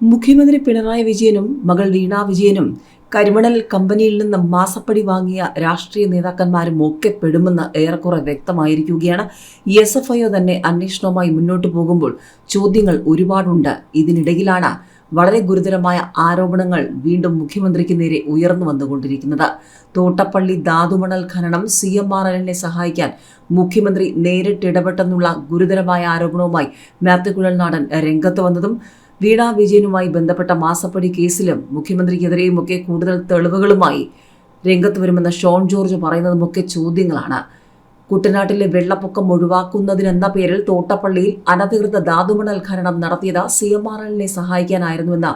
മുഖ്യമന്ത്രി പിണറായി വിജയനും മകൾ വീണ വിജയനും കരിമണൽ കമ്പനിയിൽ നിന്ന് മാസപ്പടി വാങ്ങിയ രാഷ്ട്രീയ നേതാക്കന്മാരും ഒക്കെ പെടുമെന്ന് ഏറെക്കുറെ വ്യക്തമായിരിക്കുകയാണ്. SFIO തന്നെ അന്വേഷണവുമായി മുന്നോട്ടു പോകുമ്പോൾ ചോദ്യങ്ങൾ ഒരുപാടുണ്ട്. ഇതിനിടയിലാണ് വളരെ ഗുരുതരമായ ആരോപണങ്ങൾ വീണ്ടും മുഖ്യമന്ത്രിക്ക് നേരെ ഉയർന്നു വന്നുകൊണ്ടിരിക്കുന്നത്. തോട്ടപ്പള്ളി ധാതുമണൽ ഖനനം CMRLനെ സഹായിക്കാൻ മുഖ്യമന്ത്രി നേരിട്ടിടപെട്ടെന്നുള്ള ഗുരുതരമായ ആരോപണവുമായി മാത്യു കുഴൽനാടൻ രംഗത്ത് വന്നതും വീണ വിജയനുമായി ബന്ധപ്പെട്ട മാസപ്പടി കേസിലും മുഖ്യമന്ത്രിക്കെതിരെയുമൊക്കെ കൂടുതൽ തെളിവുകളുമായി രംഗത്ത് വരുമെന്ന് ഷോൺ ജോർജ് പറയുന്നതുമൊക്കെ ചോദ്യങ്ങളാണ്. കുട്ടനാട്ടിലെ വെള്ളപ്പൊക്കം ഒഴിവാക്കുന്നതിനെന്ന പേരിൽ തോട്ടപ്പള്ളിയിൽ അനധികൃത ധാതുമണൽ ഖനനം നടത്തിയത് CMRLനെ സഹായിക്കാനായിരുന്നുവെന്ന്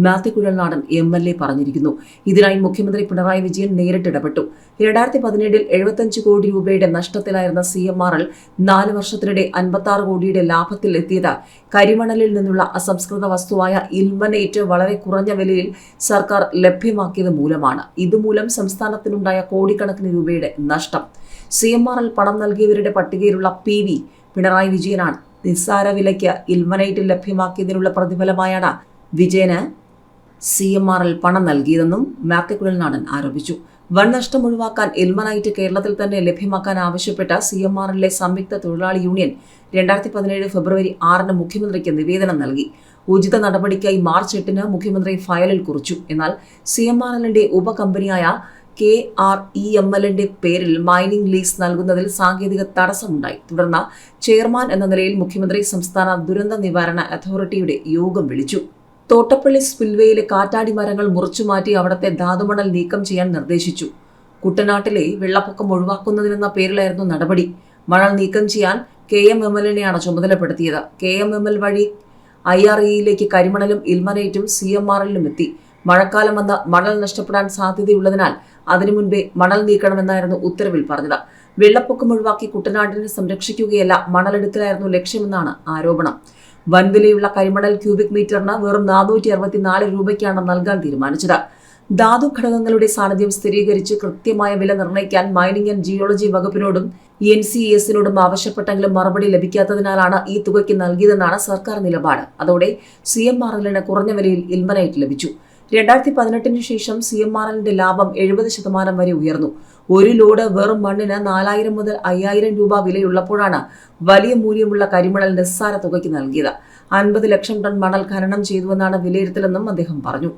മാത്യു കുഴൽനാടൻ MLA പറഞ്ഞിരിക്കുന്നു. ഇതിനായി മുഖ്യമന്ത്രി പിണറായി വിജയൻ നേരിട്ടിടപെട്ടു. 2017 75 കോടി രൂപയുടെ നഷ്ടത്തിലായിരുന്ന CMRL 4 വർഷത്തിനിടെ 56 കോടിയുടെ ലാഭത്തിൽ എത്തിയത് കരിമണലിൽ നിന്നുള്ള അസംസ്കൃത വസ്തുവായ ഇൽമനേറ്റ് വളരെ കുറഞ്ഞ വിലയിൽ സർക്കാർ ലഭ്യമാക്കിയത് മൂലമാണ്. ഇതുമൂലം സംസ്ഥാനത്തിനുണ്ടായ കോടിക്കണക്കിന് രൂപയുടെ നഷ്ടം. CMRL പണം നൽകിയവരുടെ പട്ടികയിലുള്ള PV പിണറായി വിജയനാണ്. നിസ്സാര വിലയ്ക്ക് ഇൽമനൈറ്റ് ലഭ്യമാക്കിയതിനുള്ള പ്രതിഫലമായാണ് വിജയന് CMRL പണം നൽകിയതെന്നും മാത്യു കുഴൽനാടൻ ആരോപിച്ചു. വൻ നഷ്ടം ഒഴിവാക്കാൻ ഇൽമനൈറ്റ് കേരളത്തിൽ തന്നെ ലഭ്യമാക്കാൻ ആവശ്യപ്പെട്ട CMRLലെ സംയുക്ത തൊഴിലാളി യൂണിയൻ 2017 ഫെബ്രുവരി 6 മുഖ്യമന്ത്രിക്ക് നിവേദനം നൽകി. ഉചിത നടപടിക്കായി മാർച്ച് 8 മുഖ്യമന്ത്രി ഫയലിൽ കുറിച്ചു. എന്നാൽ CMRLന്റെ ഉപകമ്പനിയായ KREMLന്റെ പേരിൽ മൈനിംഗ് ലീസ് നൽകുന്നതിൽ സാങ്കേതിക തടസ്സമുണ്ടായി. തുടർന്ന് ചെയർമാൻ എന്ന നിലയിൽ മുഖ്യമന്ത്രി സംസ്ഥാന ദുരന്ത നിവാരണ അതോറിറ്റിയുടെ യോഗം വിളിച്ചു. തോട്ടപ്പള്ളി സ്പിൽവേയിലെ കാറ്റാടി മരങ്ങൾ മുറിച്ചുമാറ്റി അവിടത്തെ ധാതുമണൽ നീക്കം ചെയ്യാൻ നിർദ്ദേശിച്ചു. കുട്ടനാട്ടിലെ വെള്ളപ്പൊക്കം ഒഴിവാക്കുന്നതിനെന്ന പേരിലായിരുന്നു നടപടി. മണൽ നീക്കം ചെയ്യാൻ KMMLനെയാണ് ചുമതലപ്പെടുത്തിയത്. KMML വഴി IREയിലേക്ക് കരിമണലും ഇൽമനൈറ്റും CMRLലും എത്തി. മഴക്കാലം വന്ന് മണൽ നഷ്ടപ്പെടാൻ സാധ്യതയുള്ളതിനാൽ അതിനു മുൻപേ മണൽ നീക്കണമെന്നായിരുന്നു ഉത്തരവിൽ പറഞ്ഞത്. വെള്ളപ്പൊക്കം ഒഴിവാക്കി കുട്ടനാടിനെ സംരക്ഷിക്കുകയല്ല, മണലെടുക്കലായിരുന്നു ലക്ഷ്യമെന്നാണ് ആരോപണം. വൻവിലയുള്ള കരിമണൽ ക്യൂബിക് മീറ്ററിന് വെറും 464 രൂപയ്ക്കാണ് നൽകാൻ തീരുമാനിച്ചത്. ധാതു ഘടകങ്ങളുടെ സാന്നിധ്യം സ്ഥിരീകരിച്ച് കൃത്യമായ വില നിർണ്ണയിക്കാൻ മൈനിങ് ആൻഡ് ജിയോളജി വകുപ്പിനോടും NCESനോടും ആവശ്യപ്പെട്ടെങ്കിലും മറുപടി ലഭിക്കാത്തതിനാലാണ് ഈ തുകയ്ക്ക് നൽകിയതെന്നാണ് സർക്കാർ നിലപാട്. അതോടെ CMRLന് കുറഞ്ഞ വിലയിൽ ഇൽമനൈറ്റ് ലഭിച്ചു. 2018 ശേഷം CMRLന്റെ ലാഭം 70% വരെ ഉയർന്നു. ഒരു ലോഡ് വെറും മണ്ണിന് 4000 മുതൽ 5000 രൂപ വിലയുള്ളപ്പോഴാണ് വലിയ മൂല്യമുള്ള കരിമണൽ നിസ്സാര തുകയ്ക്ക് നൽകിയത്. 50 ലക്ഷം ടൺ മണൽ ഖനനം ചെയ്തുവെന്നാണ് വിലയിരുത്തലെന്നും അദ്ദേഹം പറഞ്ഞു.